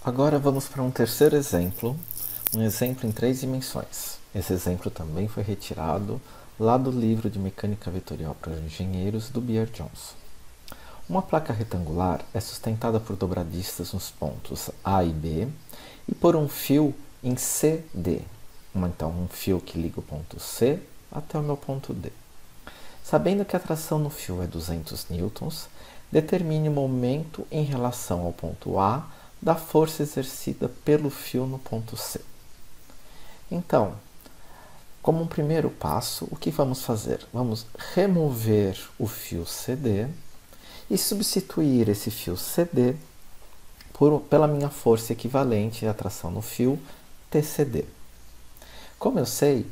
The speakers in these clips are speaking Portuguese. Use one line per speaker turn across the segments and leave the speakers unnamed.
Agora vamos para um terceiro exemplo, um exemplo em 3 dimensões. Esse exemplo também foi retirado lá do livro de Mecânica Vetorial para engenheiros do B.R. Johnson. Uma placa retangular é sustentada por dobradistas nos pontos A e B e por um fio em CD. Então, um fio que liga o ponto C até o meu ponto D. Sabendo que a tração no fio é 200 newtons, determine o momento em relação ao ponto A da força exercida pelo fio no ponto C. Então, como um primeiro passo, o que vamos fazer? Vamos remover o fio CD e substituir esse fio CD pela minha força equivalente à tração no fio TCD. Como eu sei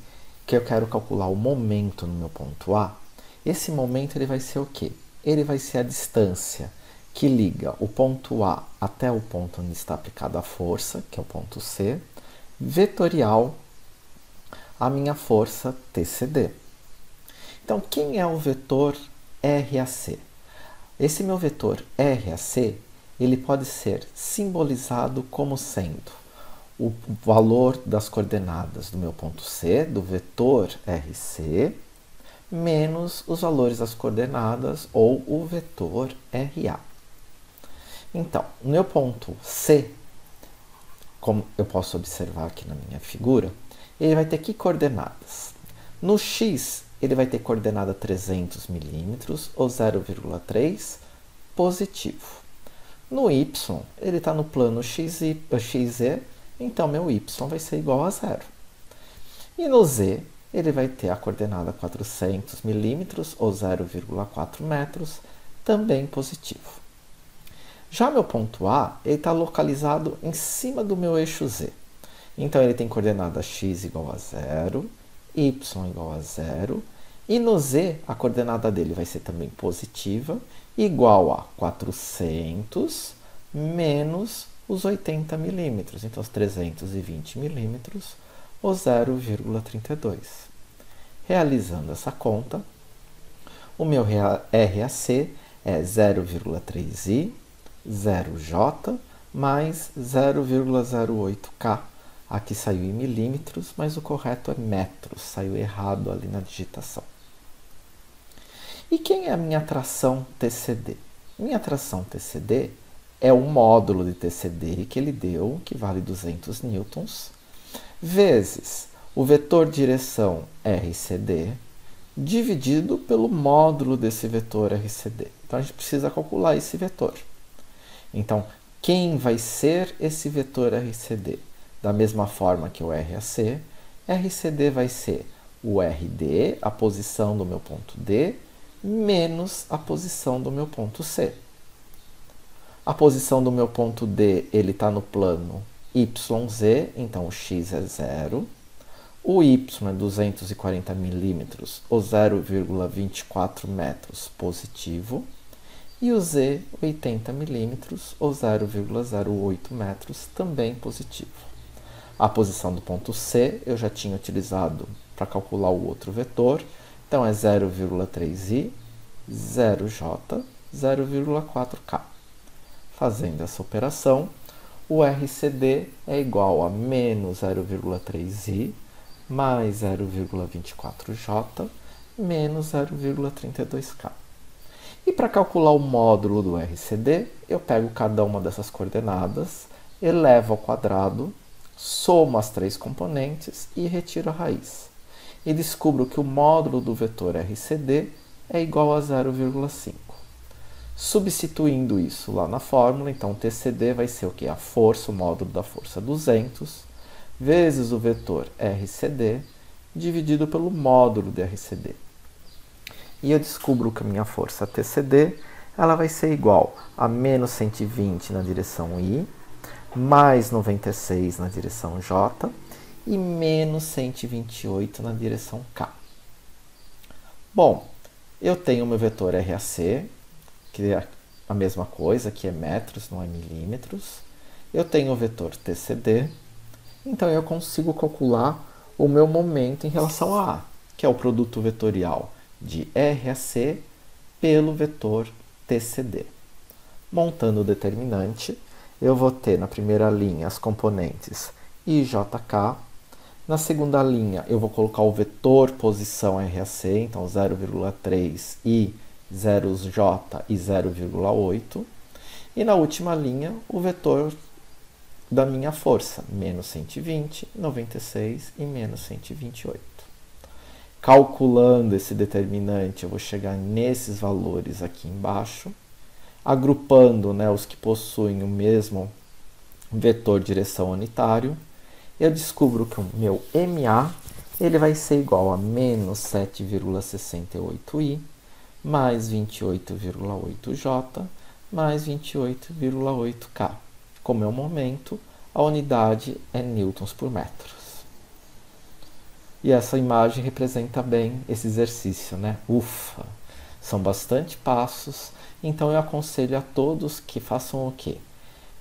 que eu quero calcular o momento no meu ponto A, esse momento ele vai ser o quê? Ele vai ser a distância que liga o ponto A até o ponto onde está aplicada a força, que é o ponto C, vetorial à minha força TCD. Então, quem é o vetor RAC? Esse meu vetor RAC, ele pode ser simbolizado como sendo o valor das coordenadas do meu ponto C, do vetor RC, menos os valores das coordenadas ou o vetor RA. Então, no meu ponto C, como eu posso observar aqui na minha figura, ele vai ter que coordenadas? No X, ele vai ter coordenada 300 milímetros ou 0,3 positivo. No Y, ele está no plano XZ, então meu Y vai ser igual a 0. E no Z, ele vai ter a coordenada 400 milímetros ou 0,4 metros, também positivo. Já meu ponto A, ele está localizado em cima do meu eixo Z. Então, ele tem coordenada x igual a 0, y igual a 0, e no Z, a coordenada dele vai ser também positiva, igual a 400 menos os 80 milímetros, então os 320 milímetros, ou 0,32. Realizando essa conta, o meu RAC é 0,3i, 0j, mais 0,08k. Aqui saiu em milímetros, mas o correto é metros, saiu errado ali na digitação. E quem é a minha tração TCD? Minha tração TCD é o módulo de TCD que ele deu, que vale 200 newtons, vezes o vetor direção RCD, dividido pelo módulo desse vetor RCD. Então, a gente precisa calcular esse vetor. Então, quem vai ser esse vetor RCD? Da mesma forma que o RAC, RCD vai ser o RD, a posição do meu ponto D, menos a posição do meu ponto C. A posição do meu ponto D ele está no plano YZ, então o X é 0. O Y é 240 milímetros, ou 0,24 metros positivo. E o Z, 80 milímetros, ou 0,08 metros, também positivo. A posição do ponto C eu já tinha utilizado para calcular o outro vetor, então é 0,3i, 0j, 0,4k. Fazendo essa operação, o RCD é igual a menos 0,3i, mais 0,24j, menos 0,32k. E para calcular o módulo do RCD, eu pego cada uma dessas coordenadas, elevo ao quadrado, somo as 3 componentes e retiro a raiz. E descubro que o módulo do vetor RCD é igual a 0,5. Substituindo isso lá na fórmula, então o TCD vai ser o quê? A força, o módulo da força 200, vezes o vetor RCD, dividido pelo módulo de RCD. E eu descubro que a minha força TCD ela vai ser igual a menos 120 na direção I, mais 96 na direção J e menos 128 na direção K. Bom, eu tenho o meu vetor RAC, que é a mesma coisa, que é metros, não é milímetros. Eu tenho o vetor TCD, então eu consigo calcular o meu momento em relação a A, que é o produto vetorial de RAC pelo vetor TCD. Montando o determinante, eu vou ter na primeira linha as componentes I, J, K. Na segunda linha, eu vou colocar o vetor posição RAC, então 0,3 I, 0J e 0,8. E na última linha, o vetor da minha força, menos 120, 96 e menos 128. Calculando esse determinante, eu vou chegar nesses valores aqui embaixo, agrupando, né, os que possuem o mesmo vetor direção unitário, eu descubro que o meu MA ele vai ser igual a menos 7,68I mais 28,8J mais 28,8K. Como é o momento, a unidade é newtons por metro. E essa imagem representa bem esse exercício, né? Ufa! São bastante passos, então eu aconselho a todos que façam o quê?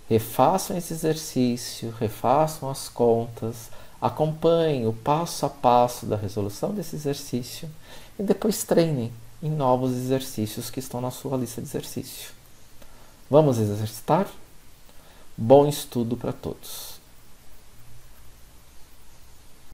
Refaçam esse exercício, refaçam as contas, acompanhem o passo a passo da resolução desse exercício e depois treinem em novos exercícios que estão na sua lista de exercício. Vamos exercitar? Bom estudo para todos!